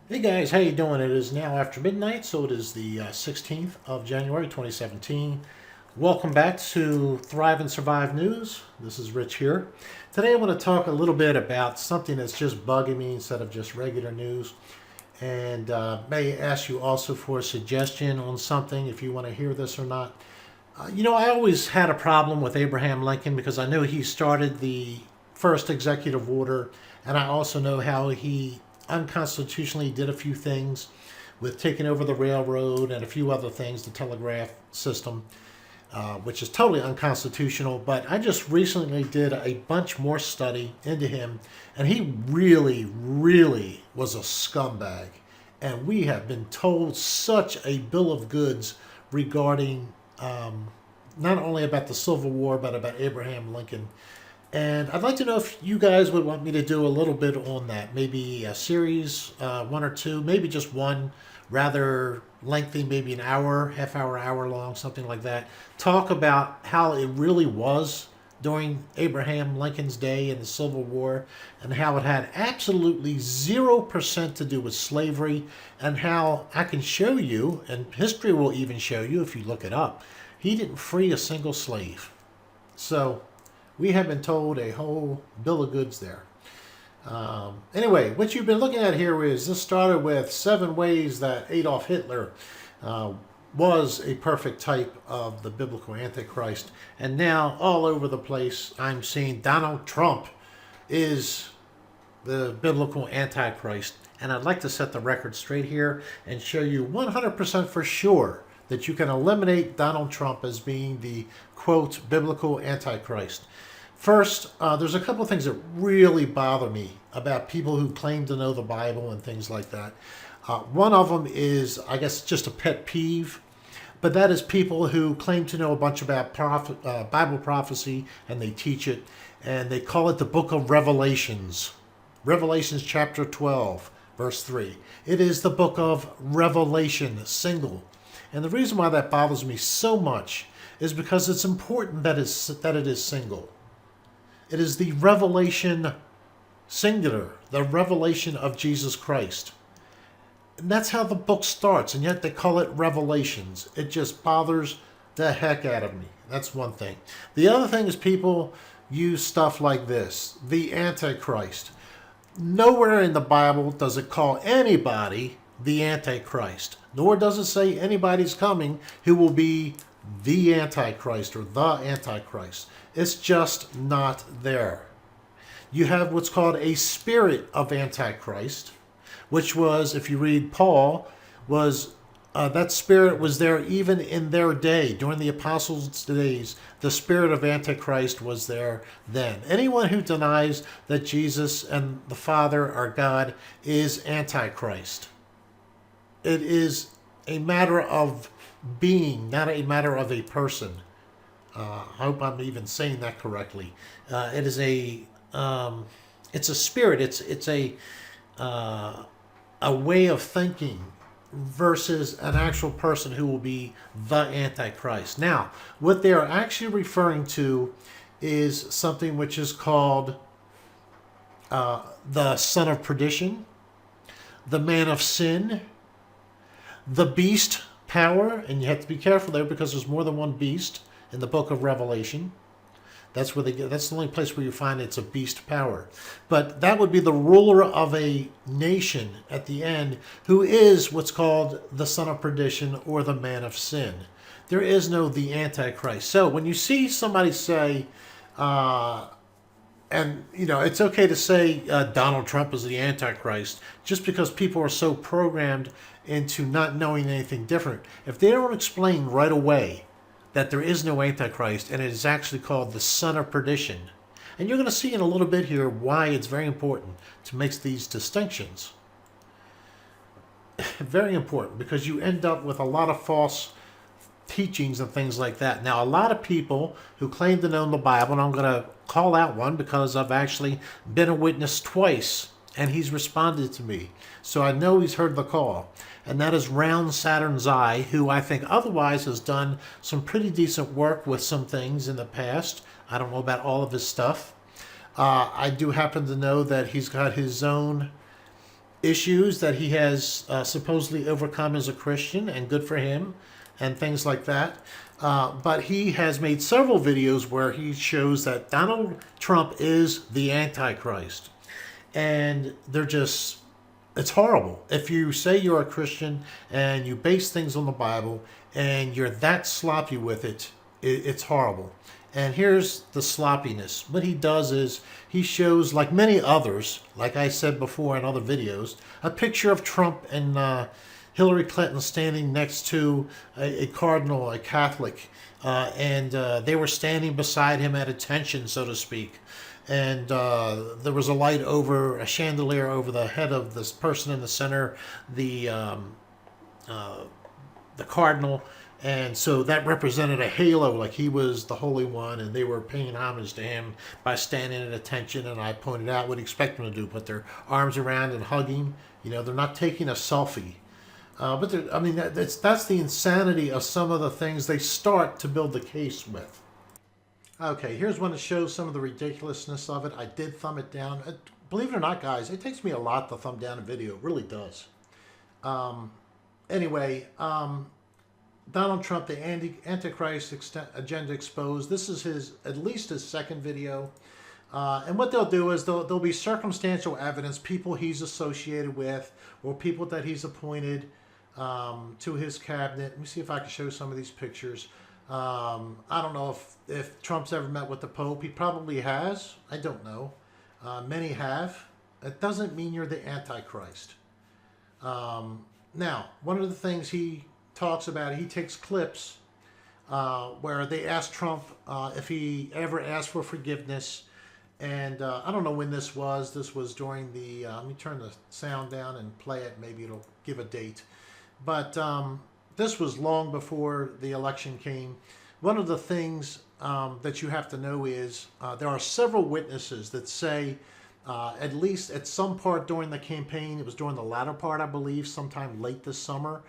Hey guys, how you doing? It is now after midnight, so it is the 16th of January 2017. Welcome back to Thrive and Survive News. This is Rich here. Today I want to talk a little bit about something that's just bugging me instead of just regular news. And may ask you also for a suggestion on something if you want to hear this or not. I always had a problem with Abraham Lincoln because I know he started the first executive order, and I also know how he unconstitutionally did a few things with taking over the railroad and a few other things, the telegraph system, which is totally unconstitutional. But I just recently did a bunch more study into him, and he really, really was a scumbag. And we have been told such a bill of goods regarding not only about the Civil War, but about Abraham Lincoln. And I'd like to know if you guys would want me to do a little bit on that. Maybe a series, one or two, maybe just one, rather lengthy, maybe an hour, half hour, hour long, something like that. Talk about how it really was during Abraham Lincoln's day in the Civil War, and how it had absolutely 0% to do with slavery, and how I can show you, and history will even show you if you look it up, he didn't free a single slave. So we have been told a whole bill of goods there. Anyway, what you've been looking at here is this started with 7 ways that Adolf Hitler was a perfect type of the biblical Antichrist. And now all over the place, I'm seeing Donald Trump is the biblical Antichrist. And I'd like to set the record straight here and show you 100% for sure that you can eliminate Donald Trump as being the, quote, biblical Antichrist. First, there's a couple of things that really bother me about people who claim to know the Bible and things like that. One of them is, I guess, just a pet peeve, but that is people who claim to know a bunch about Bible prophecy, and they teach it, and they call it the book of Revelations. Revelations chapter 12, verse 3. It is the book of Revelation, single. And the reason why that bothers me so much is because it's important that it is single. It is the revelation singular, the revelation of Jesus Christ. And that's how the book starts, and yet they call it Revelations. It just bothers the heck out of me. That's one thing. The other thing is people use stuff like this, the Antichrist. Nowhere in the Bible does it call anybody the Antichrist, nor does it say anybody's coming who will be the Antichrist or the Antichrist. It's just not there. You have what's called a spirit of Antichrist, which was, if you read Paul, was that spirit was there even in their day. During the apostles' days, the spirit of Antichrist was there then. Anyone who denies that Jesus and the Father are God is Antichrist. It is a matter of being, not a matter of a person. I hope I'm even saying that correctly. It is it's a spirit. It's a way of thinking versus an actual person who will be the Antichrist. Now, what they are actually referring to is something which is called the son of perdition, the man of sin, the beast power, and you have to be careful there because there's more than one beast in the book of Revelation. That's where that's the only place where you find it's a beast power. But that would be the ruler of a nation at the end, who is what's called the son of perdition or the man of sin. There is no the Antichrist. So when you see somebody say, and it's okay to say Donald Trump is the Antichrist, just because people are so programmed into not knowing anything different. If they don't explain right away that there is no Antichrist, and it is actually called the son of perdition. And you're going to see in a little bit here why it's very important to make these distinctions. Very important, because you end up with a lot of false teachings and things like that. Now, a lot of people who claim to know the Bible, and I'm going to call out one because I've actually been a witness twice, and he's responded to me. So I know he's heard the call. And that is Round Saturn's Eye, who I think otherwise has done some pretty decent work with some things in the past. I don't know about all of his stuff. I do happen to know that he's got his own issues that he has supposedly overcome as a Christian, and good for him, and things like that. But he has made several videos where he shows that Donald Trump is the Antichrist. And they're just, it's horrible. If you say you're a Christian and you base things on the Bible and you're that sloppy with it, it's horrible. And here's the sloppiness. What he does is he shows, like many others, like I said before in other videos, a picture of Trump and Hillary Clinton standing next to a cardinal, a Catholic, and they were standing beside him at attention, so to speak. And there was a light over, a chandelier over the head of this person in the center, the cardinal, and so that represented a halo, like he was the Holy One, and they were paying homage to him by standing at attention. And I pointed out what you expect them to do, put their arms around and hugging. You know, they're not taking a selfie. But I mean, that's the insanity of some of the things they start to build the case with. Okay, here's one that shows some of the ridiculousness of it. I did thumb it down. Believe it or not, guys, it takes me a lot to thumb down a video. It really does. Anyway, Donald Trump, the Antichrist agenda exposed. This is at least his second video. And what they'll do is there'll be circumstantial evidence, people he's associated with, or people that he's appointed to his cabinet. Let me see if I can show some of these pictures. I don't know if Trump's ever met with the Pope. He probably has. I don't know. Many have. It doesn't mean you're the Antichrist. Now, one of the things he talks about, he takes clips where they ask Trump if he ever asked for forgiveness. And I don't know when this was. This was during the, let me turn the sound down and play it. Maybe it'll give a date. But this was long before the election came. One of the things that you have to know is there are several witnesses that say, at least at some part during the campaign, it was during the latter part, I believe, sometime late this summer,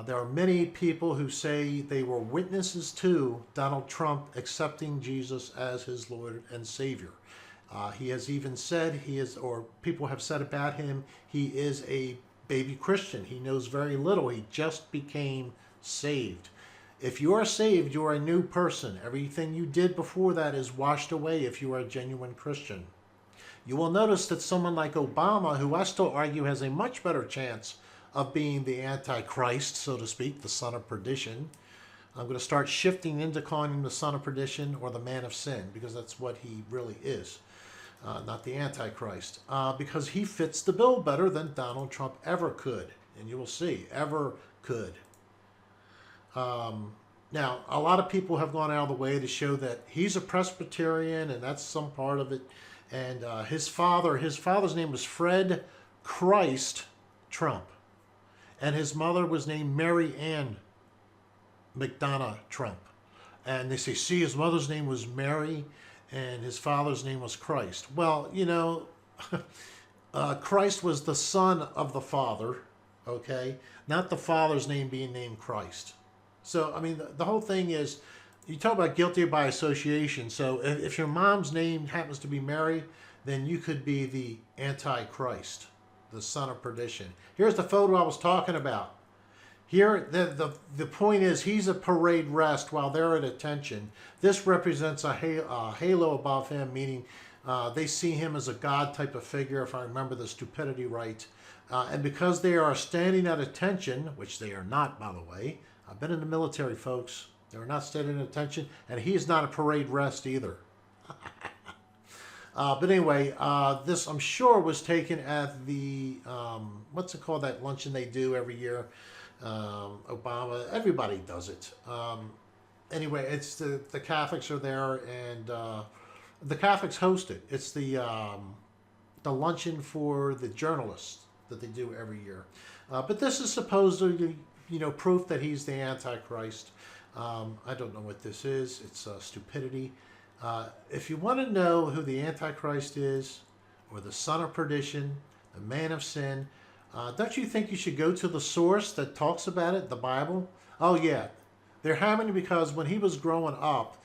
there are many people who say they were witnesses to Donald Trump accepting Jesus as his Lord and Savior. He has even said he is, or people have said about him, he is a baby Christian. He knows very little. He just became saved. If you are saved, you are a new person. Everything you did before that is washed away if you are a genuine Christian. You will notice that someone like Obama, who I still argue has a much better chance of being the Antichrist, so to speak, the son of perdition. I'm going to start shifting into calling him the son of perdition or the man of sin, because that's what he really is. Not the Antichrist, because he fits the bill better than Donald Trump ever could. And you will see, ever could. Now, a lot of people have gone out of the way to show that he's a Presbyterian, and that's some part of it. And his father's name was Fred Christ Trump. And his mother was named Mary Ann McDonough Trump. And they say, see, his mother's name was Mary, and his father's name was Christ. Well, you know, Christ was the son of the father, okay? Not the father's name being named Christ. So, I mean, the whole thing is, you talk about guilty by association. So if your mom's name happens to be Mary, then you could be the Antichrist, the son of perdition. Here's the photo I was talking about. Here, the point is, he's a parade rest while they're at attention. This represents a halo above him, meaning they see him as a God type of figure, if I remember the stupidity right. And because they are standing at attention, which they are not, by the way. I've been in the military, folks. They're not standing at attention, and he's not a parade rest either. But anyway, this, I'm sure, was taken at the, what's it called, that luncheon they do every year? Obama, everybody does it. Anyway, it's the Catholics are there, and the Catholics host it. It's the luncheon for the journalists that they do every year. But this is supposedly, you know, proof that he's the Antichrist. I don't know what this is. It's stupidity. If you want to know who the Antichrist is, or the son of perdition, the man of sin, don't you think you should go to the source that talks about it, the Bible? Oh, yeah. They're having it because when he was growing up,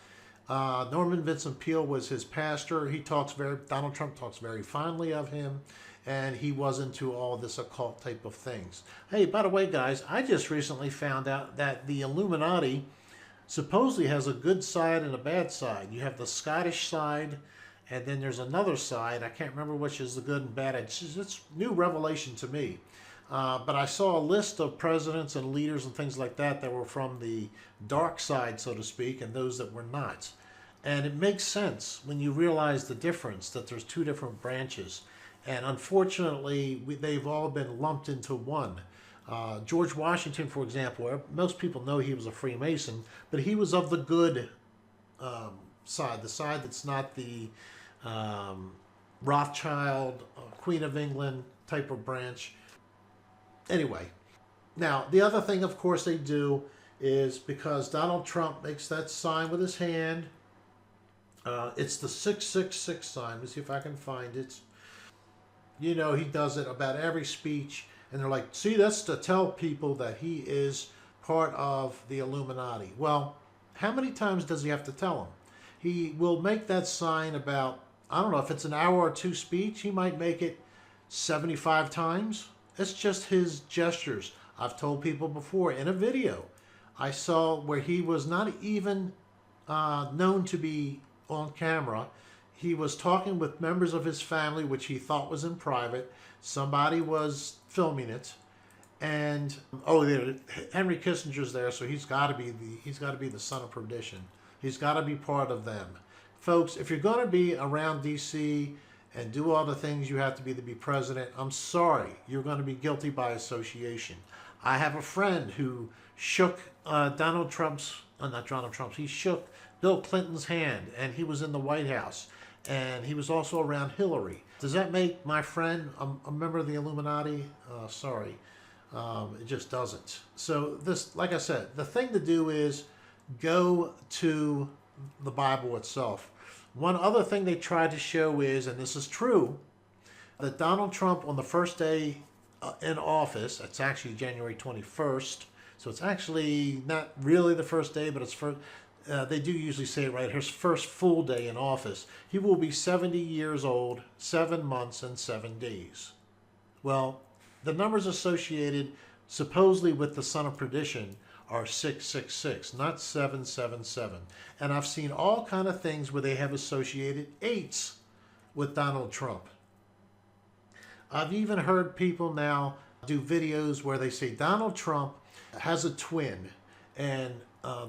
Norman Vincent Peale was his pastor. Donald Trump talks very fondly of him, and he was into all this occult type of things. Hey, by the way, guys, I just recently found out that the Illuminati supposedly has a good side and a bad side. You have the Scottish side, and then there's another side. I can't remember which is the good and bad. It's new revelation to me. But I saw a list of presidents and leaders and things like that were from the dark side, so to speak, and those that were not. And it makes sense when you realize the difference, that there's two different branches. And unfortunately, they've all been lumped into one. George Washington, for example, most people know he was a Freemason, but he was of the good side, the side that's not the Rothschild, Queen of England type of branch. Anyway, now the other thing, of course, they do is because Donald Trump makes that sign with his hand. It's the 666 sign. Let me see if I can find it. You know, he does it about every speech. And they're like, see, that's to tell people that he is part of the Illuminati. Well, how many times does he have to tell them? He will make that sign about, I don't know, if it's an hour or two speech, he might make it 75 times. It's just his gestures. I've told people before in a video I saw where he was not even known to be on camera. He was talking with members of his family, which he thought was in private. Somebody was filming it, and Henry Kissinger's there, so he's got to be the son of perdition. He's got to be part of them, folks. If you're going to be around D.C. and do all the things you have to be president, I'm sorry, you're going to be guilty by association. I have a friend who shook he shook Bill Clinton's hand, and he was in the White House, and he was also around Hillary. Does that make my friend a member of the Illuminati? Sorry, it just doesn't. So this, like I said, the thing to do is go to the Bible itself. One other thing they try to show is, and this is true, that Donald Trump on the first day in office, it's actually January 21st, so it's actually not really the first day, but it's first. They do usually say it right, his first full day in office. He will be 70 years old, 7 months, and 7 days. Well, the numbers associated supposedly with the son of perdition are 666, not 777. And I've seen all kind of things where they have associated 8s with Donald Trump. I've even heard people now do videos where they say Donald Trump has a twin, and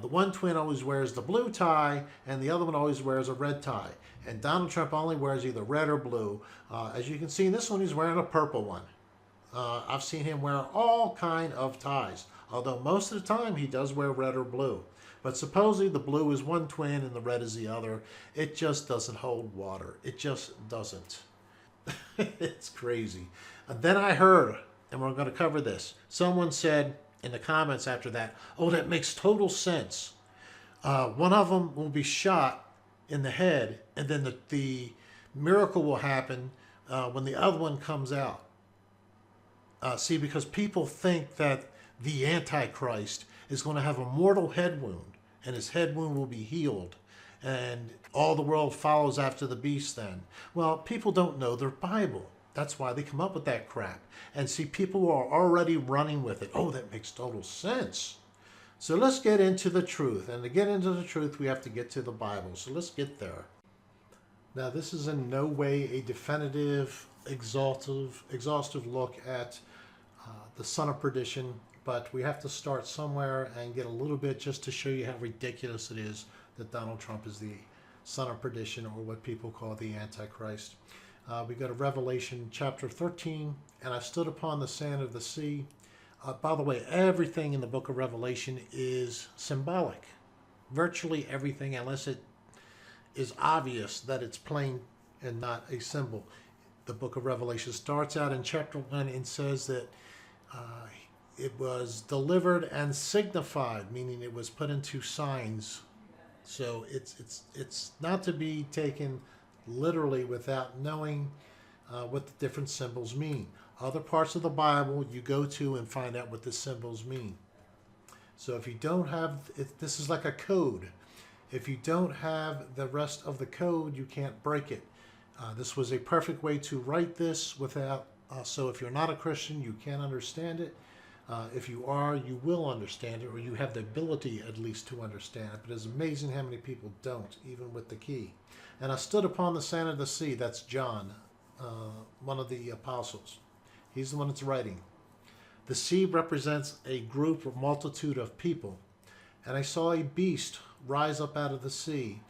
the one twin always wears the blue tie, and the other one always wears a red tie. And Donald Trump only wears either red or blue. As you can see in this one, he's wearing a purple one. I've seen him wear all kind of ties, although most of the time he does wear red or blue. But supposedly the blue is one twin and the red is the other. It just doesn't hold water. It just doesn't. It's crazy. And then I heard, and we're going to cover this, someone said in the comments after that, oh, that makes total sense. One of them will be shot in the head, and then the miracle will happen when the other one comes out. See, because people think that the Antichrist is going to have a mortal head wound, and his head wound will be healed, and all the world follows after the beast then. Well, people don't know their Bible. That's why they come up with that crap. And see, people are already running with it. Oh, that makes total sense. So let's get into the truth. And to get into the truth, we have to get to the Bible. So let's get there. Now, this is in no way a definitive, exhaustive look at the son of perdition, but we have to start somewhere and get a little bit just to show you how ridiculous it is that Donald Trump is the son of perdition, or what people call the Antichrist. We go to Revelation chapter 13, and I stood upon the sand of the sea. By the way, everything in the book of Revelation is symbolic. Virtually everything, unless it is obvious that it's plain and not a symbol. The book of Revelation starts out in chapter 1 and says that it was delivered and signified, meaning it was put into signs. So it's not to be taken literally without knowing what the different symbols mean. Other parts of the Bible you go to and find out what the symbols mean. So if you don't have, this is like a code. If you don't have the rest of the code, you can't break it. This was a perfect way to write this without, so if you're not a Christian, you can't understand it. If you are, you will understand it, or you have the ability at least to understand it. But it's amazing how many people don't, even with the key. And I stood upon the sand of the sea. That's John, one of the apostles. He's the one that's writing. The sea represents a group or multitude of people. And I saw a beast rise up out of the sea,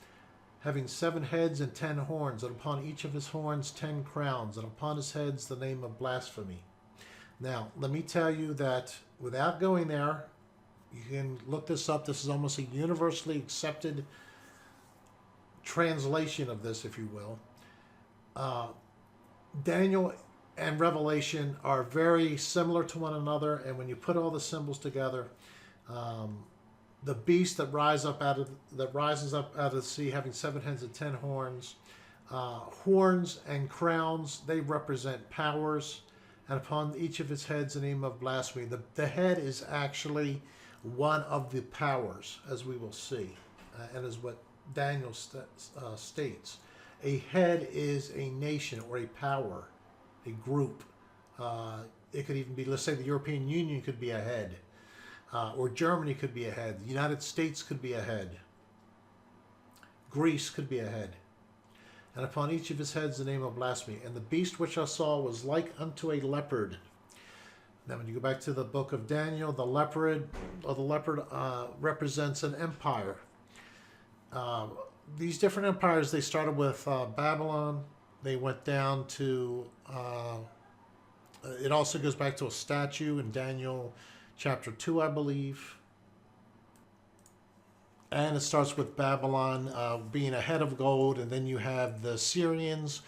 having 7 heads and 10 horns, and upon each of his horns 10 crowns, and upon his heads the name of blasphemy. Now, let me tell you that without going there, you can look this up. This is almost a universally accepted translation of this, if you will. Daniel and Revelation are very similar to one another, and when you put all the symbols together, the beast that rises up out of the sea, having 7 heads and 10 horns, horns and crowns, they represent powers, and upon each of its heads the name of blasphemy. The head is actually one of the powers, as we will see, and is what Daniel states. A head is a nation or a power, a group. It could even be, let's say the European Union could be a head, or Germany could be a head. The United States could be a head. Greece could be a head. And upon each of his heads the name of blasphemy. And the beast which I saw was like unto a leopard. Now when you go back to the book of Daniel, the leopard represents an empire. These different empires, they started with Babylon. They went down to, it also goes back to a statue in Daniel chapter 2, I believe. And it starts with Babylon being a head of gold, and then you have the Syrians,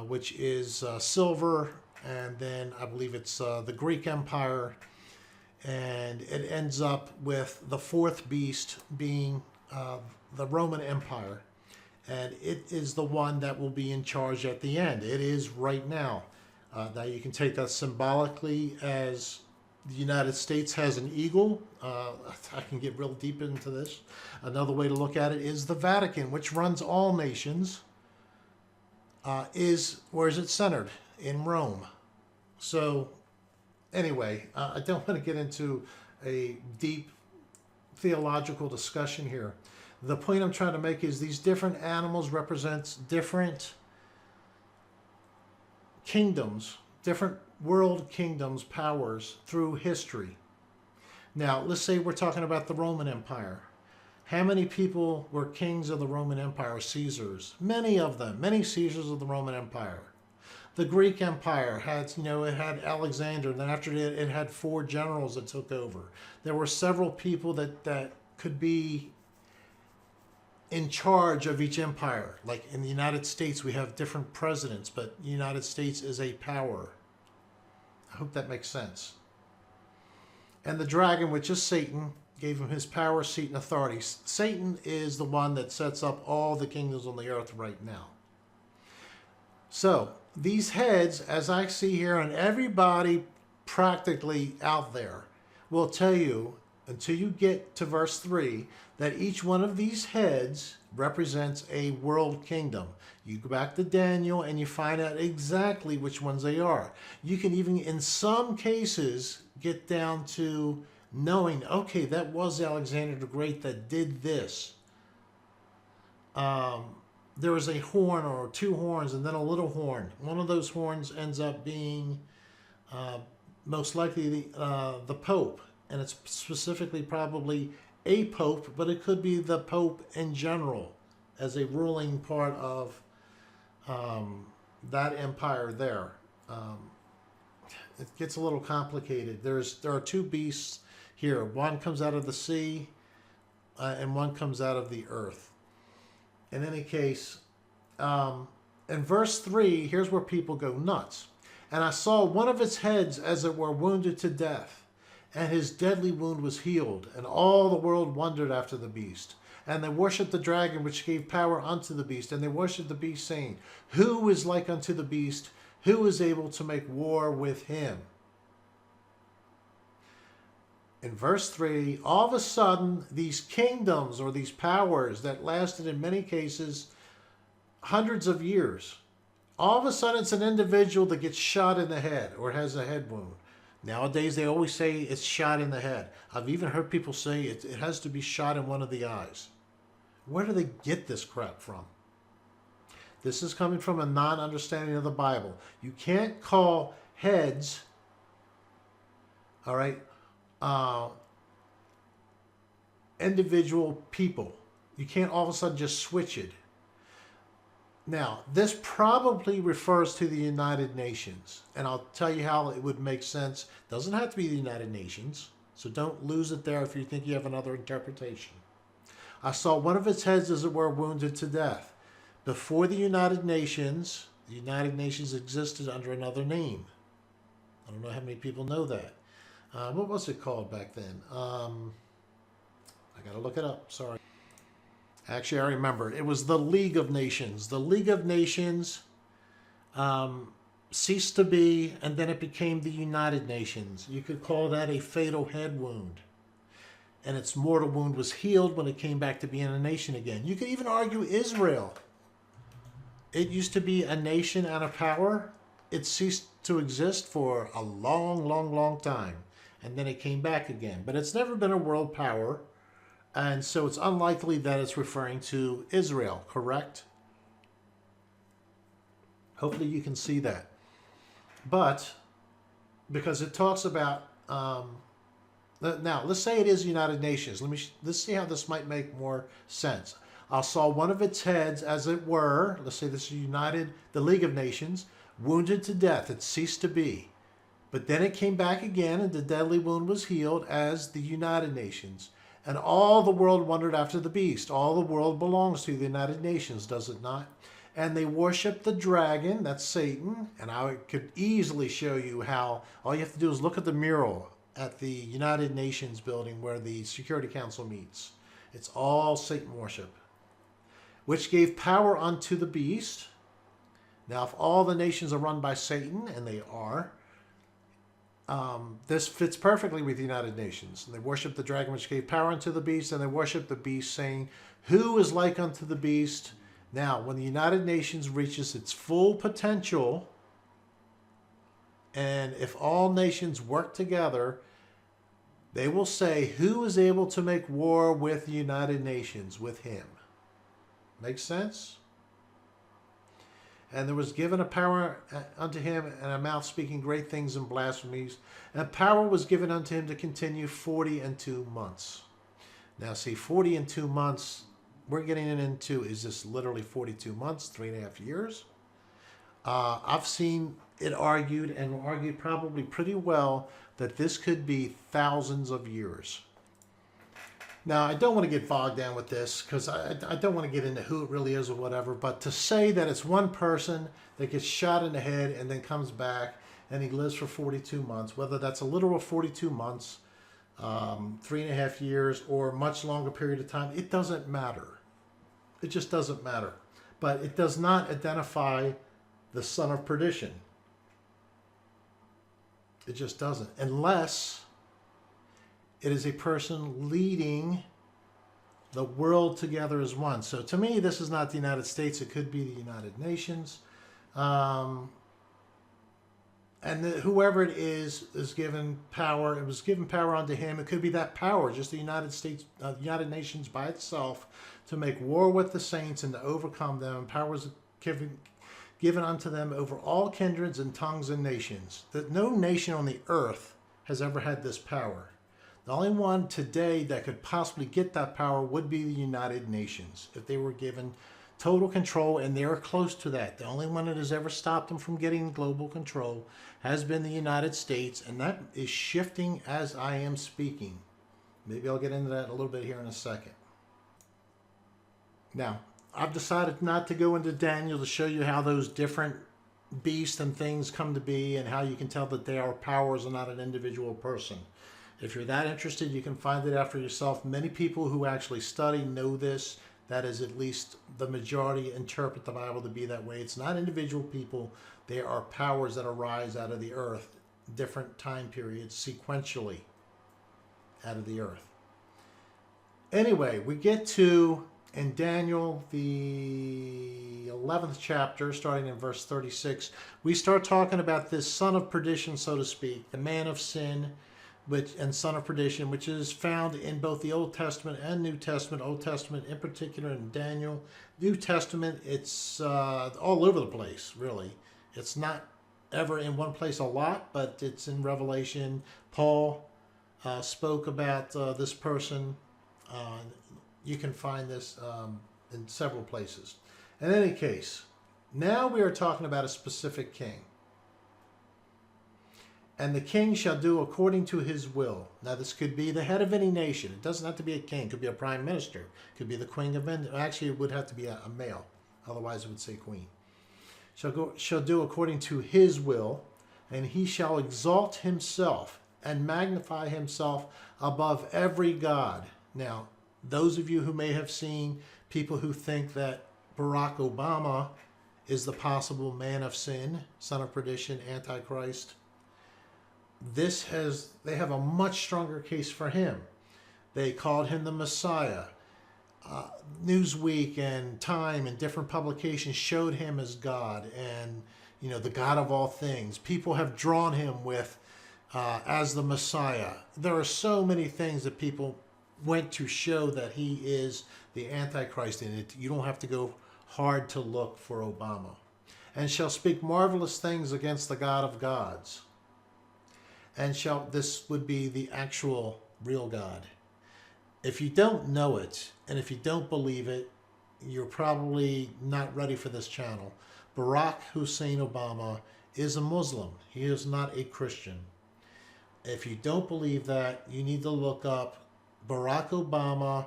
which is silver, and then I believe it's the Greek Empire, and it ends up with the 4th beast being the Roman Empire, and it is the one that will be in charge at the end. It is right now. Now you can take that symbolically as the United States has an eagle. I can get real deep into this. Another way to look at it is the Vatican, which runs all nations. Where is it centered? In Rome. So anyway, I don't want to get into a deep theological discussion here. The point I'm trying to make is these different animals represent different kingdoms, different world kingdoms, powers through history. Now, let's say we're talking about the Roman Empire. How many people were kings of the Roman Empire, Caesars? Many of them, many Caesars of the Roman Empire. The Greek Empire had, it had Alexander, and then after it had 4 generals that took over. There were several people that could be in charge of each empire. Like in the United States, we have different presidents, but the United States is a power. I hope that makes sense. And the dragon, which is Satan, gave him his power, seat, and authority. Satan is the one that sets up all the kingdoms on the earth right now. So these heads, as I see here, and everybody practically out there will tell you, until you get to verse 3, that each one of these heads represents a world kingdom. You go back to Daniel and you find out exactly which ones they are. You can even, in some cases, get down to knowing, okay, that was Alexander the Great that did this. There was a horn or 2 horns and then a little horn. One of those horns ends up being most likely the Pope. And it's specifically probably a pope, but it could be the Pope in general as a ruling part of that empire there. It gets a little complicated. There are 2 beasts here. One comes out of the sea and one comes out of the earth. In any case, in verse 3, here's where people go nuts. And I saw one of its heads as it were wounded to death, and his deadly wound was healed, and all the world wondered after the beast. And they worshipped the dragon, which gave power unto the beast. And they worshipped the beast, saying, Who is like unto the beast? Who is able to make war with him? In verse 3, all of a sudden, these kingdoms or these powers that lasted in many cases hundreds of years, all of a sudden it's an individual that gets shot in the head or has a head wound. Nowadays, they always say it's shot in the head. I've even heard people say it has to be shot in one of the eyes. Where do they get this crap from? This is coming from a non-understanding of the Bible. You can't call heads, all right, individual people. You can't all of a sudden just switch it. Now, this probably refers to the United Nations, and I'll tell you how it would make sense. It doesn't have to be the United Nations, so don't lose it there if you think you have another interpretation. I saw one of its heads, as it were, wounded to death. Before the United Nations existed under another name. I don't know how many people know that. What was it called back then? I got to look it up. Sorry. Actually, I remember. It was the League of Nations. The League of Nations ceased to be, and then it became the United Nations. You could call that a fatal head wound. And its mortal wound was healed when it came back to being a nation again. You could even argue Israel. It used to be a nation and a power. It ceased to exist for a long, long, long time. And then it came back again. But it's never been a world power. And so it's unlikely that it's referring to Israel, correct? Hopefully you can see that. But, because it talks about, now let's say it is United Nations. Let's see how this might make more sense. I saw one of its heads, as it were, let's say this is the League of Nations, wounded to death. It ceased to be. But then it came back again, and the deadly wound was healed as the United Nations. And all the world wondered after the beast. All the world belongs to the United Nations, does it not? And they worship the dragon, that's Satan. And I could easily show you how. All you have to do is look at the mural at the United Nations building where the Security Council meets. It's all Satan worship, which gave power unto the beast. Now, if all the nations are run by Satan, and they are, this fits perfectly with the United Nations. And they worship the dragon, which gave power unto the beast, and they worship the beast, saying, who is like unto the beast? Now, when the United Nations reaches its full potential, and if all nations work together, they will say, who is able to make war with the United Nations, with him? Makes sense? And there was given a power unto him, and a mouth speaking great things and blasphemies. And power was given unto him to continue 42 months. Now see, 42 months, we're getting into, is this literally 42 months, 3.5 years? I've seen it argued, and argued probably pretty well, that this could be thousands of years. Now, I don't want to get bogged down with this because I don't want to get into who it really is or whatever, but to say that it's one person that gets shot in the head and then comes back and he lives for 42 months, whether that's a literal 42 months, 3.5 years, or much longer period of time, it doesn't matter. It just doesn't matter. But it does not identify the son of perdition. It just doesn't. Unless it is a person leading the world together as one. So to me, this is not the United States. It could be the United Nations. And whoever it is given power. It was given power unto him. It could be that power, just the United States, United Nations by itself, to make war with the saints and to overcome them. And power was given unto them over all kindreds and tongues and nations. That no nation on the earth has ever had this power. The only one today that could possibly get that power would be the United Nations, if they were given total control, and they are close to that. The only one that has ever stopped them from getting global control has been the United States, and that is shifting as I am speaking. Maybe I'll get into that a little bit here in a second. Now, I've decided not to go into Daniel to show you how those different beasts and things come to be and how you can tell that they are powers and not an individual person. If you're that interested, you can find it out for yourself. Many people who actually study know this. That is, at least the majority interpret the Bible to be that way. It's not individual people. They are powers that arise out of the earth, different time periods, sequentially. out of the earth. Anyway, we get to, in Daniel, the 11th chapter, starting in verse 36, we start talking about this son of perdition, so to speak, the man of sin, and son of perdition, which is found in both the Old Testament and New Testament. Old Testament in particular in Daniel. New Testament, it's all over the place, really. It's not ever in one place a lot, but it's in Revelation. Paul spoke about this person. You can find this in several places. In any case, now we are talking about a specific king. And the king shall do according to his will. Now, this could be the head of any nation. It doesn't have to be a king. It could be a prime minister. It could be the queen of England. Actually, it would have to be a male. Otherwise, it would say queen. Shall do according to his will, and he shall exalt himself and magnify himself above every god. Now, those of you who may have seen people who think that Barack Obama is the possible man of sin, son of perdition, Antichrist, they have a much stronger case for him. They called him the Messiah. Newsweek and Time and different publications showed him as God and, the God of all things. People have drawn him with as the Messiah. There are so many things that people went to show that he is the Antichrist in it. You don't have to go hard to look for Obama. And shall speak marvelous things against the God of gods. And this would be the actual real God. If you don't know it, and if you don't believe it, you're probably not ready for this channel. Barack Hussein Obama is a Muslim. He is not a Christian. If you don't believe that, you need to look up Barack Obama,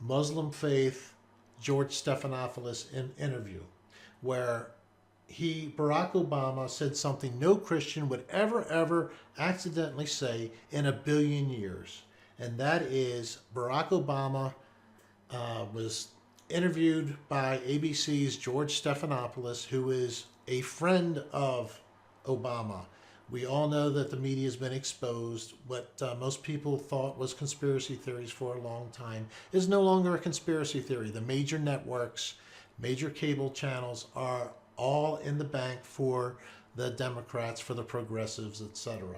Muslim faith, George Stephanopoulos interview, where Barack Obama said something no Christian would ever accidentally say in a billion years. And that is, Barack Obama was interviewed by ABC's George Stephanopoulos, who is a friend of Obama. We all know that the media has been exposed. What most people thought was conspiracy theories for a long time is no longer a conspiracy theory. The major networks, major cable channels are all in the bank for the Democrats, for the progressives, etc.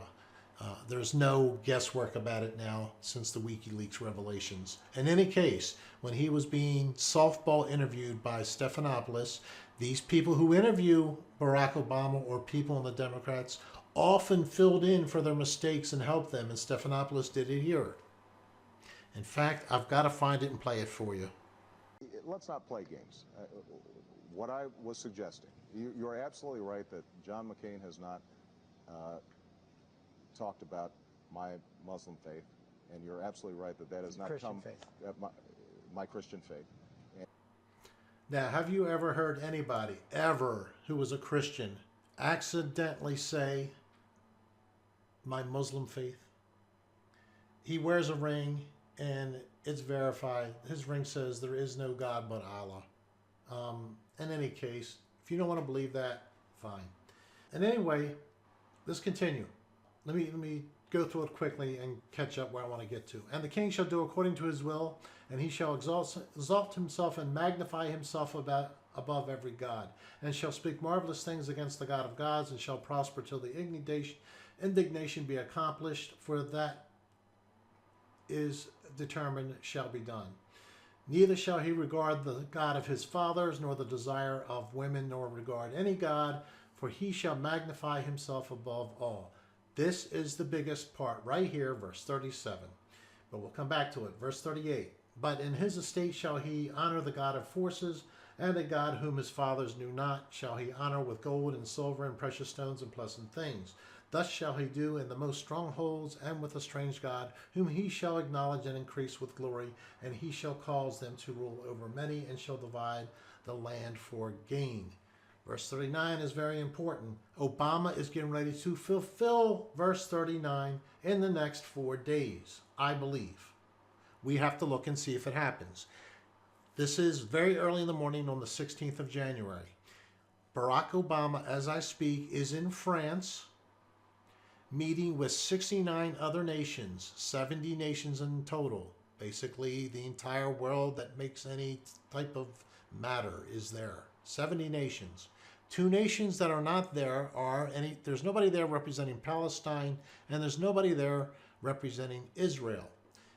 There's no guesswork about it now since the WikiLeaks revelations. In any case, when he was being softball interviewed by Stephanopoulos, these people who interview Barack Obama or people in the Democrats often filled in for their mistakes and helped them, and Stephanopoulos did it here. In fact, I've got to find it and play it for you. Let's not play games. What I was suggesting, you're absolutely right that John McCain has not talked about my Muslim faith, and you're absolutely right that has not Christian come faith. My Christian faith. Now, have you ever heard anybody ever who was a Christian accidentally say my Muslim faith? He wears a ring and it's verified. His ring says there is no God but Allah. In any case, if you don't want to believe that, fine. And anyway, let's continue. Let me go through it quickly and catch up where I want to get to. And the king shall do according to his will, and he shall exalt himself and magnify himself above every god, and shall speak marvelous things against the God of gods, and shall prosper till the indignation be accomplished, for that is determined shall be done. Neither shall he regard the God of his fathers, nor the desire of women, nor regard any god, for he shall magnify himself above all. This is the biggest part right here, verse 37. But we'll come back to it. Verse 38. But in his estate shall he honor the God of forces, and a God whom his fathers knew not shall he honor with gold and silver and precious stones and pleasant things. Thus shall he do in the most strongholds, and with a strange God, whom he shall acknowledge and increase with glory, and he shall cause them to rule over many, and shall divide the land for gain. Verse 39 is very important. Obama is getting ready to fulfill verse 39 in the next 4 days, I believe. We have to look and see if it happens. This is very early in the morning on the 16th of January. Barack Obama, as I speak, is in France, meeting with 69 other nations, 70 nations in total. Basically, the entire world that makes any type of matter is there. 70 nations. Two nations that are not there are there's nobody there representing Palestine, and there's nobody there representing Israel.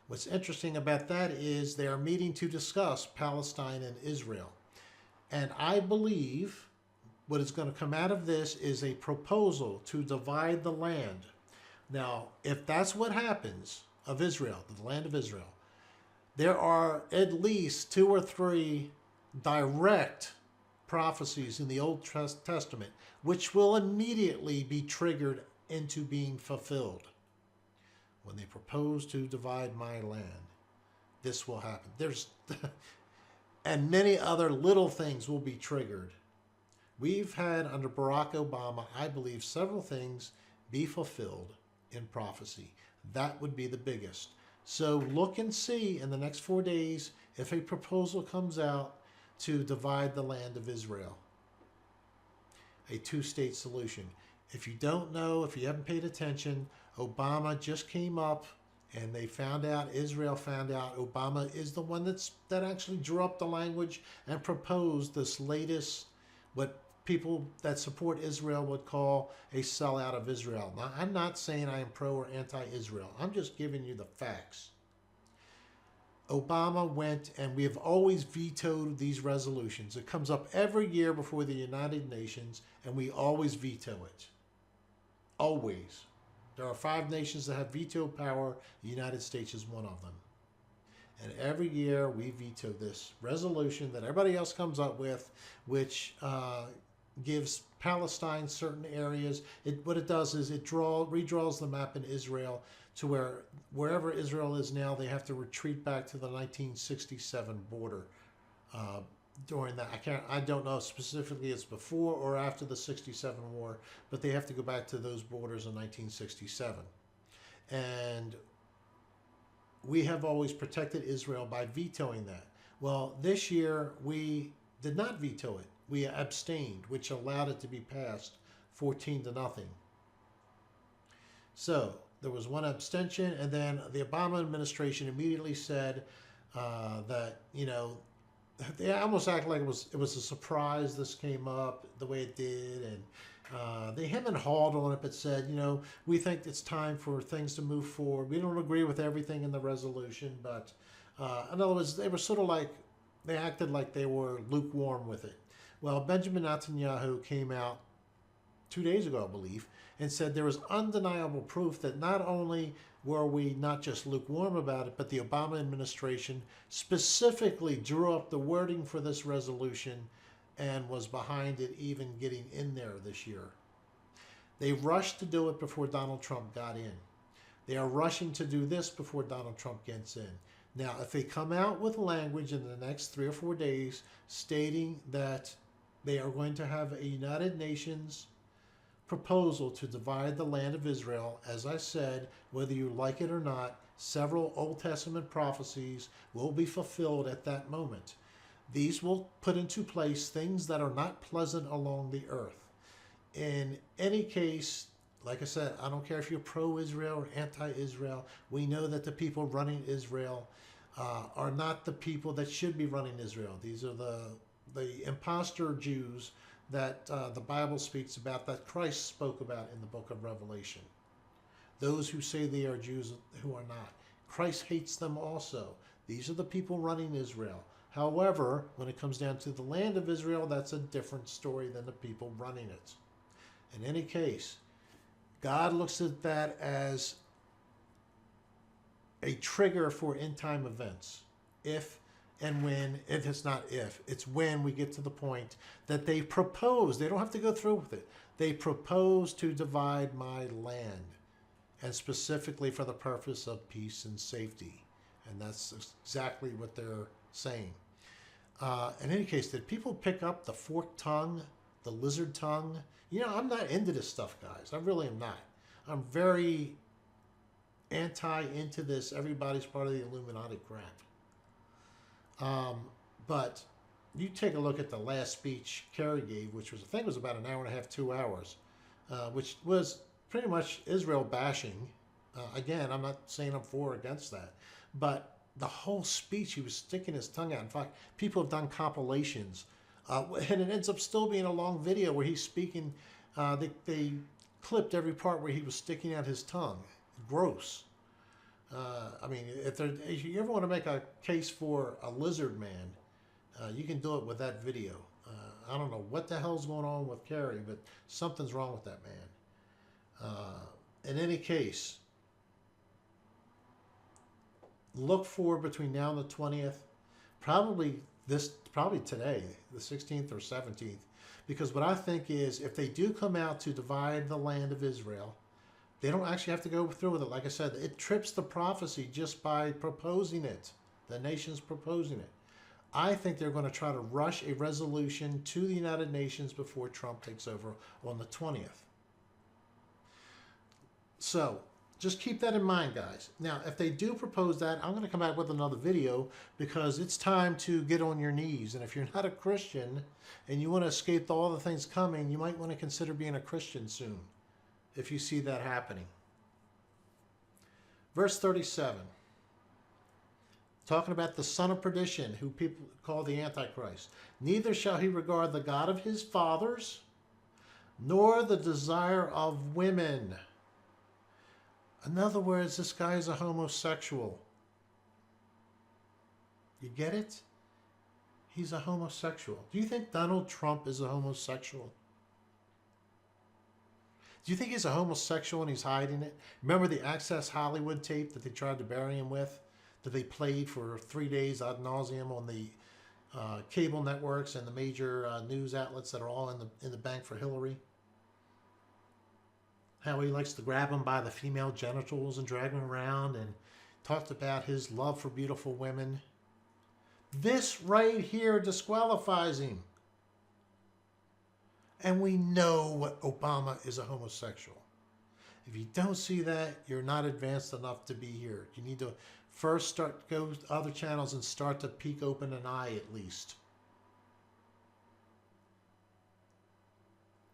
What's interesting about that is they are meeting to discuss Palestine and Israel. And I believe what is going to come out of this is a proposal to divide the land. Now, if that's what happens of Israel, the land of Israel, there are at least 2 or 3 direct prophecies in the Old Testament which will immediately be triggered into being fulfilled. When they propose to divide my land, this will happen. And many other little things will be triggered. We've had under Barack Obama, I believe, several things be fulfilled in prophecy. That would be the biggest. So look and see in the next 4 days if a proposal comes out to divide the land of Israel. A 2-state solution. If you don't know, if you haven't paid attention, Obama just came up and they found out, Israel found out, Obama is the one that actually drew up the language and proposed this latest, what people that support Israel would call a sellout of Israel. Now, I'm not saying I am pro or anti-Israel. I'm just giving you the facts. Obama went, and we have always vetoed these resolutions. It comes up every year before the United Nations, and we always veto it. Always. There are 5 nations that have veto power. The United States is one of them. And every year we veto this resolution that everybody else comes up with, which gives Palestine certain areas. What it does is it redraws the map in Israel to wherever Israel is now, they have to retreat back to the 1967 border. During that, I don't know specifically it's before or after the 67 war, but they have to go back to those borders in 1967. And we have always protected Israel by vetoing that. Well, this year we did not veto it. We abstained, which allowed it to be passed 14-0. So there was one abstention, and then the Obama administration immediately said that, they almost act like it was a surprise this came up the way it did, and they hemmed and hawed on it, but said, we think it's time for things to move forward. We don't agree with everything in the resolution, but in other words, they were sort of like, they acted like they were lukewarm with it. Well, Benjamin Netanyahu came out 2 days ago, I believe, and said there was undeniable proof that not only were we not just lukewarm about it, but the Obama administration specifically drew up the wording for this resolution and was behind it even getting in there this year. They rushed to do it before Donald Trump got in. They are rushing to do this before Donald Trump gets in. Now, if they come out with language in the next 3 or 4 days stating that they are going to have a United Nations proposal to divide the land of Israel, as I said, whether you like it or not, several Old Testament prophecies will be fulfilled at that moment. These will put into place things that are not pleasant along the earth. In any case, like I said, I don't care if you're pro-Israel or anti-Israel. We know that the people running Israel are not the people that should be running Israel. These are the impostor Jews that the Bible speaks about, that Christ spoke about in the book of Revelation. Those who say they are Jews who are not. Christ hates them also. These are the people running Israel. However, when it comes down to the land of Israel, that's a different story than the people running it. In any case, God looks at that as a trigger for end-time events. If and when, it's when we get to the point that they propose, they don't have to go through with it, they propose to divide my land, and specifically for the purpose of peace and safety. And that's exactly what they're saying. In any case, did people pick up the forked tongue, the lizard tongue? I'm not into this stuff, guys. I really am not. I'm very into this. Everybody's part of the Illuminati crap. But you take a look at the last speech Kerry gave, which was, I think it was about an hour and a half, 2 hours, which was pretty much Israel bashing. Again, I'm not saying I'm for or against that, but the whole speech, he was sticking his tongue out. In fact, people have done compilations, and it ends up still being a long video where he's speaking. They clipped every part where he was sticking out his tongue. Gross. I mean, if you ever want to make a case for a lizard man, you can do it with that video. I don't know what the hell's going on with Kerry, but something's wrong with that man. In any case, look for between now and the 20th, probably today, the 16th or 17th, because what I think is if they do come out to divide the land of Israel, they don't actually have to go through with it. Like I said, it trips the prophecy just by proposing it. The nation's proposing it. I think they're going to try to rush a resolution to the United Nations before Trump takes over on the 20th. So just keep that in mind, guys. Now, if they do propose that, I'm going to come back with another video because it's time to get on your knees. And if you're not a Christian and you want to escape all the things coming, you might want to consider being a Christian soon if you see that happening. Verse 37. Talking about the son of perdition, who people call the Antichrist. Neither shall he regard the God of his fathers, nor the desire of women. In other words, this guy is a homosexual. You get it? He's a homosexual. Do you think Donald Trump is a homosexual? Do you think he's a homosexual and he's hiding it? Remember the Access Hollywood tape that they tried to bury him with? That they played for 3 days ad nauseum on the cable networks and the major news outlets that are all in the bank for Hillary? How he likes to grab them by the female genitals and drag them around, and talked about his love for beautiful women. This right here disqualifies him. And we know what Obama is a homosexual. If you don't see that, you're not advanced enough to be here. You need to first go to other channels and start to peek open an eye at least.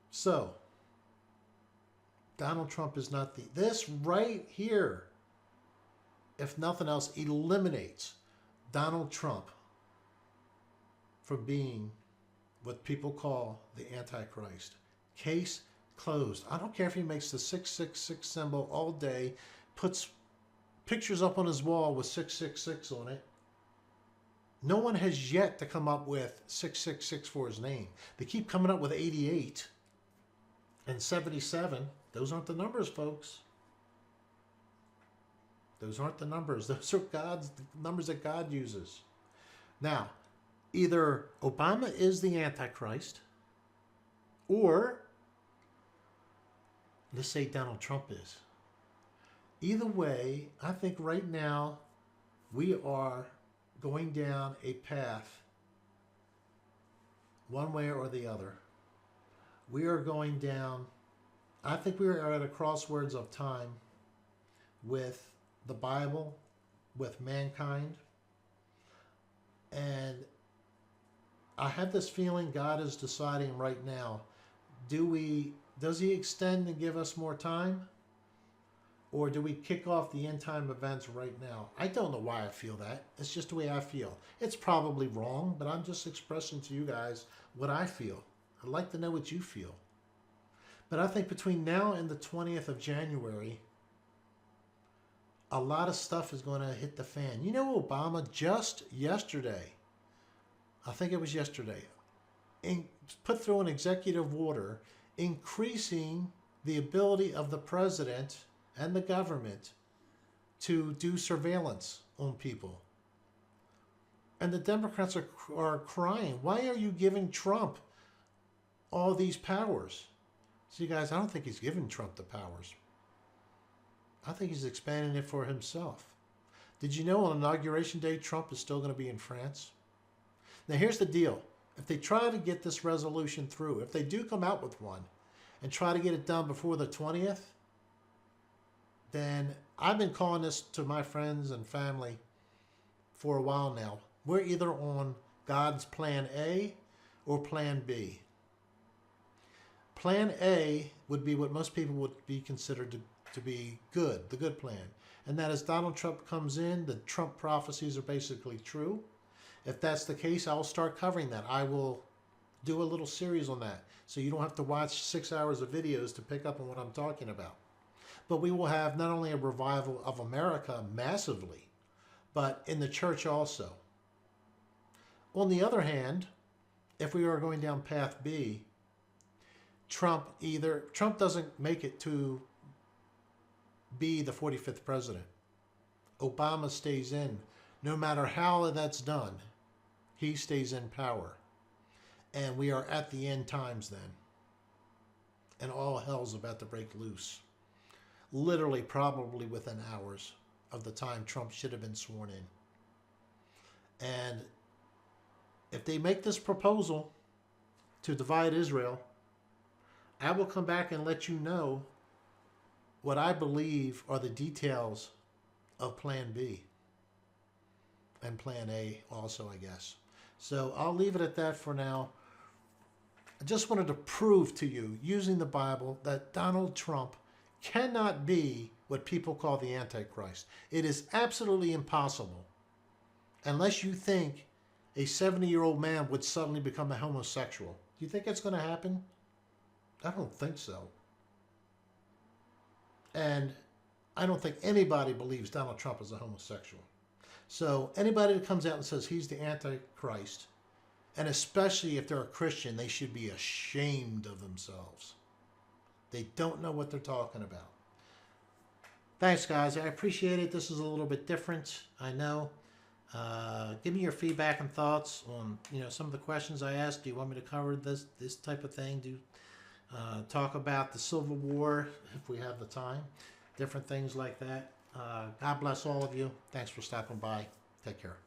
So, Donald Trump is not this right here, if nothing else, eliminates Donald Trump from being what people call the Antichrist. Case closed. I don't care if he makes the 666 symbol all day, puts pictures up on his wall with 666 on it. No one has yet to come up with 666 for his name. They keep coming up with 88 and 77. Those aren't the numbers, folks. Those aren't the numbers. Those are the numbers that God uses. Now, either Obama is the Antichrist, or let's say Donald Trump is. Either way, I think right now we are going down a path, one way or the other. We are going down, I think we are at a crossroads of time with the Bible, with mankind. And I have this feeling God is deciding right now, does he extend and give us more time? Or do we kick off the end time events right now? I don't know why I feel that. It's just the way I feel. It's probably wrong, but I'm just expressing to you guys what I feel. I'd like to know what you feel. But I think between now and the 20th of January, a lot of stuff is going to hit the fan. You know, Obama just yesterday, I think it was yesterday, put through an executive order increasing the ability of the president and the government to do surveillance on people. And the Democrats are crying, why are you giving Trump all these powers? See, guys, I don't think he's giving Trump the powers. I think he's expanding it for himself. Did you know on Inauguration Day, Trump is still going to be in France? Now, here's the deal. If they try to get this resolution through, if they do come out with one and try to get it done before the 20th, then I've been calling this to my friends and family for a while now. We're either on God's plan A or plan B. Plan A would be what most people would be considered to be good, the good plan. And that as Donald Trump comes in, the Trump prophecies are basically true. If that's the case, I'll start covering that. I will do a little series on that. So you don't have to watch 6 hours of videos to pick up on what I'm talking about. But we will have not only a revival of America massively, but in the church also. On the other hand, if we are going down path B, Trump doesn't make it to be the 45th president. Obama stays in. No matter how that's done, he stays in power. And we are at the end times then. And all hell's about to break loose. Literally, probably within hours of the time Trump should have been sworn in. And if they make this proposal to divide Israel, I will come back and let you know what I believe are the details of Plan B. And Plan A also, I guess. So I'll leave it at that for now. I just wanted to prove to you, using the Bible, that Donald Trump cannot be what people call the Antichrist. It is absolutely impossible. Unless you think a 70-year-old man would suddenly become a homosexual. Do you think that's going to happen? I don't think so. And I don't think anybody believes Donald Trump is a homosexual. So anybody that comes out and says he's the Antichrist, and especially if they're a Christian, they should be ashamed of themselves. They don't know what they're talking about. Thanks, guys. I appreciate it. This is a little bit different, I know. Give me your feedback and thoughts on some of the questions I asked. Do you want me to cover this type of thing? Do talk about the Civil War if we have the time? Different things like that. God bless all of you. Thanks for stopping by. Take care.